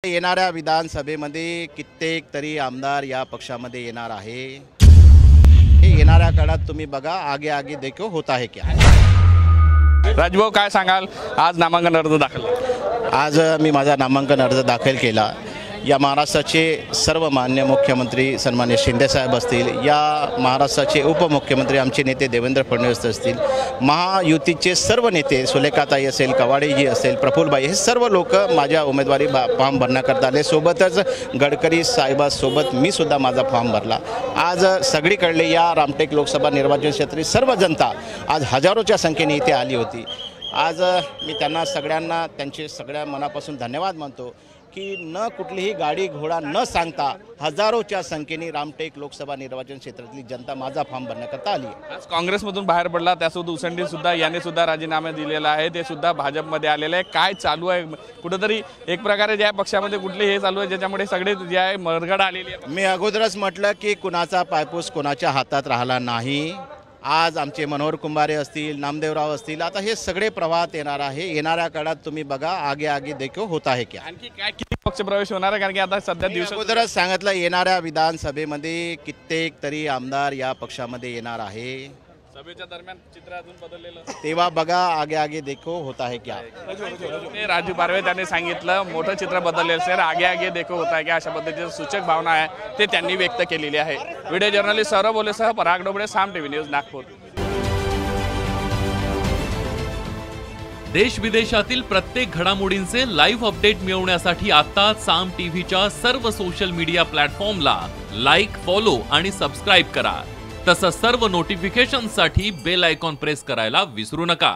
येणाऱ्या विधानसभेमध्ये कित्येक तरी आमदार या पक्षामध्ये येणार आहे। हे येणाऱ्या काळात तुम्ही बघा, आगे आगे देखो होता है क्या। राजभाऊ काय सांगाल, आज नामांकन अर्ज दाखल? आज मी माझा नामांकन अर्ज दाखल केला। या महाराष्ट्राचे सर्व मान्य मुख्यमंत्री सन्मान्य शिंदेसाहेब असतील, या महाराष्ट्राचे उपमुख्यमंत्री आमचे नेते देवेंद्र फडणवीस असतील, महायुतीचे सर्व नेते सुलेखाताई असेल, कवाडेजी असेल, प्रफुल्लभाई, हे सर्व लोक माझ्या उमेदवारी फॉर्म भरण्याकरता आले। सोबतच गडकरी साहेबांसोबत मी सुद्धा माझा फॉर्म भरला। आज सगळीकडले या रामटेक लोकसभा निर्वाचन क्षेत्रातील सर्व जनता आज हजारोच्या संख्येने इथे आली होती। आज मी त्यांना सगळ्यांना त्यांचे सगळ्या मनापासून धन्यवाद मानतो की न कुठलीही गाडी घोडा न सांगता हजारोच्या संख्येने रामटेक लोकसभा निर्वाचन क्षेत्रातली जनता माझा फॉर्म भरण्याकरता आली आहे। आज काँग्रेसमधून बाहेर पडला, त्यासोबत उसंडी सुद्धा याने सुद्धा राजीनामा दिलेला आहे, ते सुद्धा भाजपमध्ये आलेले आहे। काय चालू आहे कुठेतरी एक प्रकारे ज्या पक्षामध्ये कुठले हे चालू आहे ज्याच्यामुळे सगळे जे आहे मरगड आलेली आहे? मी अगोदरच म्हटलं की कुणाचा पायपूस कोणाच्या हातात राहिला नाही। आज आमचे मनोहर कुंभारे असतील, नामदेवराव असतील, आता हे सगळे प्रवाहात येणार आहे। येणाऱ्या काळात तुम्ही बघा, आगे आगे देखो होता है क्या। आणखी काय किती पक्ष प्रवेश होणार आहे? कारण की आता सध्या दिवस अगोदरच सांगितलं, येणाऱ्या विधानसभेमध्ये कित्येक तरी आमदार या पक्षामध्ये येणार आहे। सभेच्या दरम्यान चित्र अजून बदललेलं, तेव्हा बघा, आगे आगे देखो होता है क्या। ते राजू पारवे त्यांनी सांगितलं, मोठं चित्र बदललेलं सर, आगे आगे देखो होता है क्या, अशा पद्धतीची सूचक भावना आहे ते त्यांनी व्यक्त केलेली आहे। व्हिडिओ जर्नलिस्ट सौरभ बोलेसह पराग डोबळे, साम टीव्ही न्यूज, नागपूर। देश विदेशातील प्रत्येक घडामोडींचे लाईव्ह अपडेट मिळवण्यासाठी आता साम टीव्हीच्या सर्व सोशल मीडिया प्लॅटफॉर्मला लाईक, फॉलो आणि सबस्क्राईब करा। तसंच सर्व नोटिफिकेशनसाठी बेल आयकॉन प्रेस करायला विसरू नका।